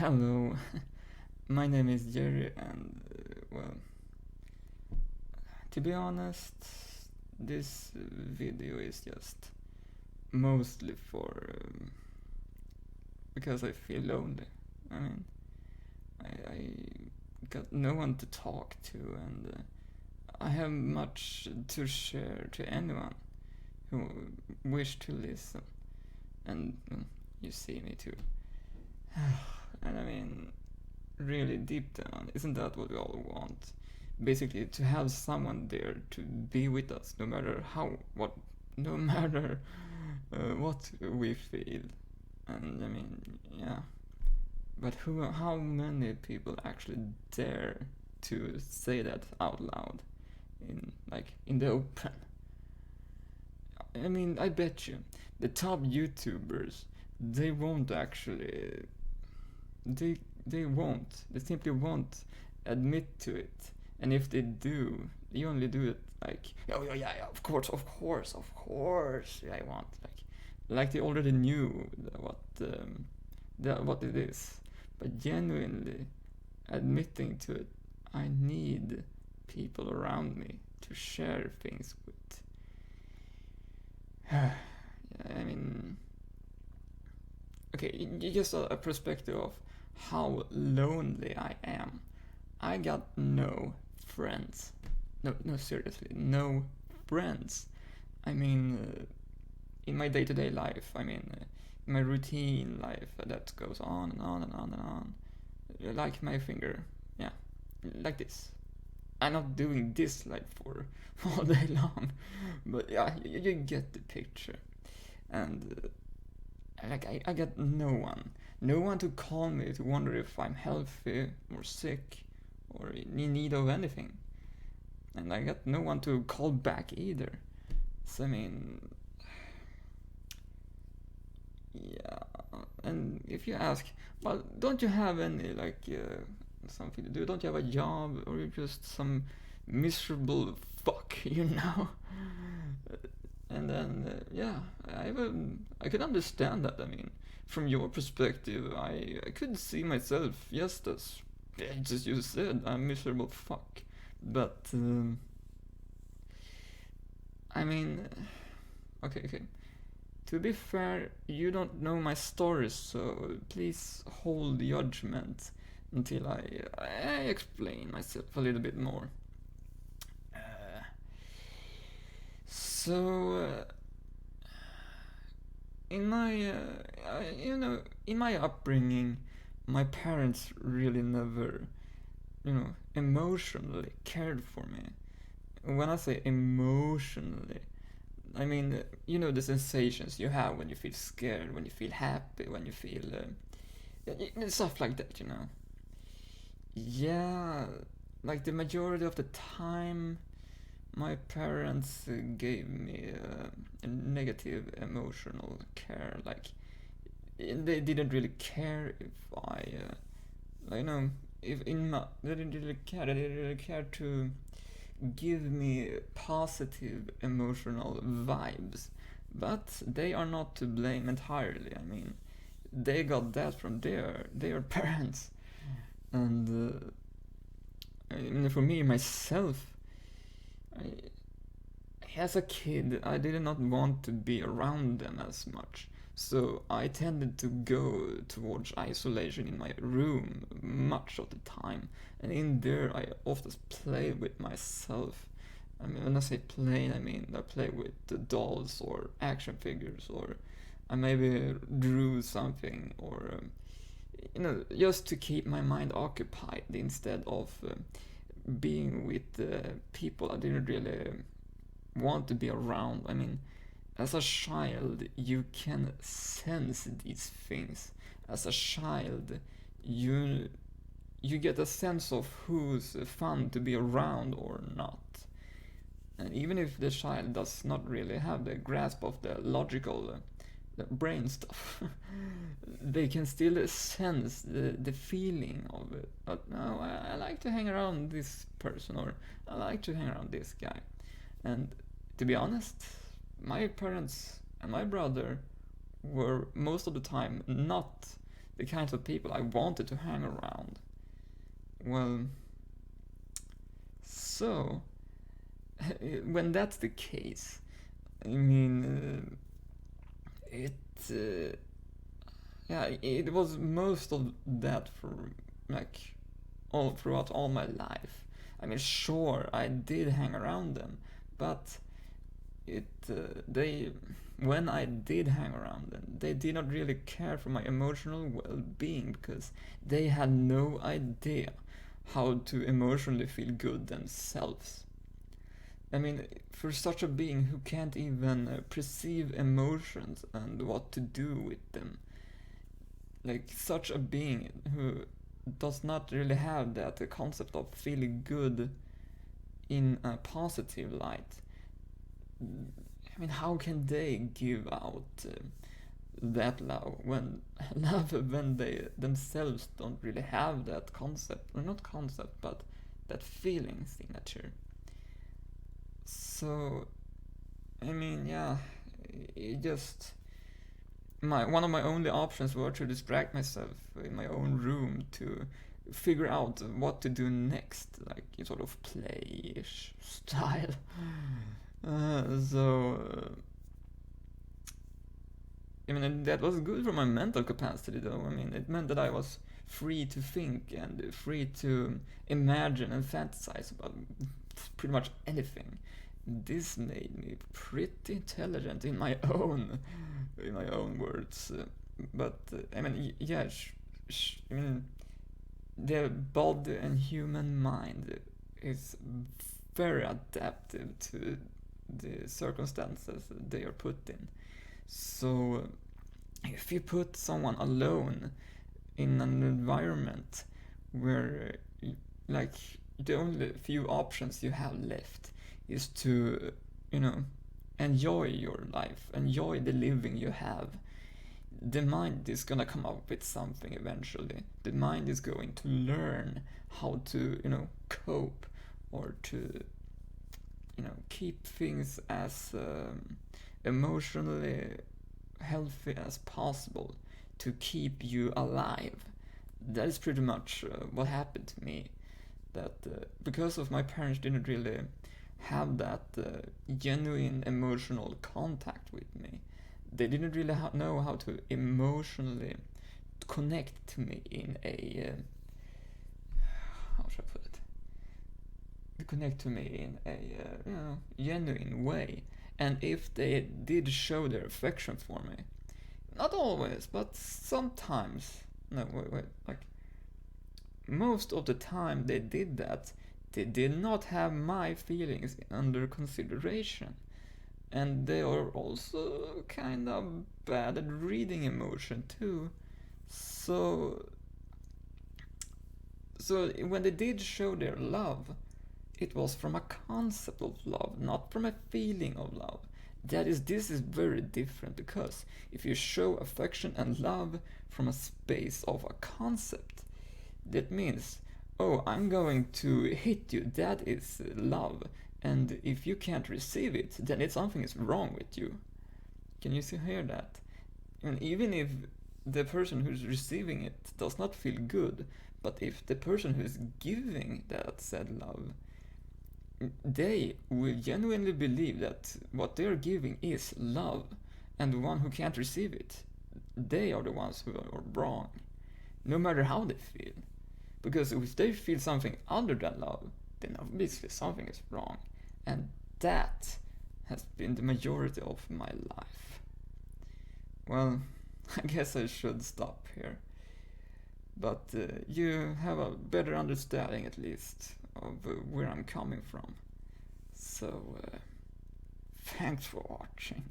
Hello, my name is Jerry, and well, to be honest, this video is just mostly for because I feel lonely. I mean, I got no one to talk to, and I have much to share to anyone who wish to listen. And you see me too. And I mean, really deep down, isn't that what we all want? Basically, to have someone there to be with us, no matter no matter what we feel. And I mean, yeah. But how many people actually dare to say that out loud, in the open? I mean, I bet you the top YouTubers, they won't actually they they won't. They simply won't admit to it. And if they do, they only do it like, oh yeah, of course, yeah, I want like they already knew what it is. But genuinely admitting to it, I need people around me to share things with. I mean, okay, just a perspective of how lonely I am. I got no friends. No, seriously, no friends. I mean, in my day-to-day life, in my routine life that goes on and on and on and on. Like my finger, yeah, like this. I'm not doing this like for all day long, but yeah, you get the picture. And I got no one to call me to wonder if I'm healthy or sick or in need of anything, and I got no one to call back either. So I mean, yeah. And if you ask, well, don't you have any something to do? Don't you have a job, or you're just some miserable fuck, you know? And then yeah, I could understand that. I mean, from your perspective, I could see myself just as just you said, a miserable fuck. But I mean, okay. To be fair, you don't know my story, so please hold judgment until I explain myself a little bit more. Uh, so, in my, in my upbringing, my parents really never, emotionally cared for me. When I say emotionally, I mean, the sensations you have when you feel scared, when you feel happy, when you feel stuff like that. Yeah, like the majority of the time, my parents gave me a negative emotional care. Like they didn't really care if you know, if in my they didn't really care. They didn't really care to give me positive emotional vibes. But they are not to blame entirely. I mean, they got that from their parents. And I mean, for me myself, I, as a kid, I did not want to be around them as much. So I tended to go towards isolation in my room much of the time. And in there, I often played with myself. I mean, when I say play, I mean I play with the dolls or action figures, or I maybe drew something, or just to keep my mind occupied instead of being with people I didn't really want to be around. I mean, as a child, you can sense these things. As a child, you you get a sense of who's fun to be around or not. And even if the child does not really have the grasp of the logical the brain stuff, they can still sense the feeling of it. But no, I like to hang around this person, or I like to hang around this guy. And to be honest, my parents and my brother were most of the time not the kinds of people I wanted to hang around. Well, so when that's the case, I mean, it yeah, it was most of that for like all throughout all my life. I mean, sure, I did hang around them, but they when I did hang around them, they did not really care for my emotional well-being because they had no idea how to emotionally feel good themselves. I mean, for such a being who can't even perceive emotions and what to do with them, like such a being who does not really have that concept of feeling good in a positive light. I mean, how can they give out that love when they themselves don't really have that concept, or not concept, but that feeling signature? So, I mean, yeah, it just one of my only options were to distract myself in my own room to figure out what to do next, like in sort of play-ish style. I mean, that was good for my mental capacity, though. I mean, it meant that I was free to think and free to imagine and fantasize about pretty much anything. This made me pretty intelligent in my own words. But I mean, yeah, I mean, the body and human mind is very adaptive to the circumstances they are put in. So, if you put someone alone in an environment where, like, the only few options you have left is to, you know, enjoy your life, enjoy the living you have, the mind is gonna come up with something eventually. The mind is going to learn how to, cope, or to, keep things as emotionally healthy as possible to keep you alive. That is pretty much what happened to me. That because of my parents didn't really have that genuine emotional contact with me, they didn't really know how to emotionally connect to me in a how should I put it? Connect to me in a genuine way. And if they did show their affection for me, not always, but sometimes. No, wait. Like most of the time they did that, they did not have my feelings under consideration. And they are also kind of bad at reading emotion too. So when they did show their love, it was from a concept of love, not from a feeling of love. This is very different, because if you show affection and love from a space of a concept, that means, oh, I'm going to hit you, that is love, and if you can't receive it, then something is wrong with you. Can you hear that? And even if the person who's receiving it does not feel good, but if the person who's giving that said love, they will genuinely believe that what they're giving is love, and the one who can't receive it, they are the ones who are wrong, no matter how they feel. Because if they feel something other than love, then obviously something is wrong. And that has been the majority of my life. Well, I guess I should stop here. But you have a better understanding, at least, of where I'm coming from. So, thanks for watching.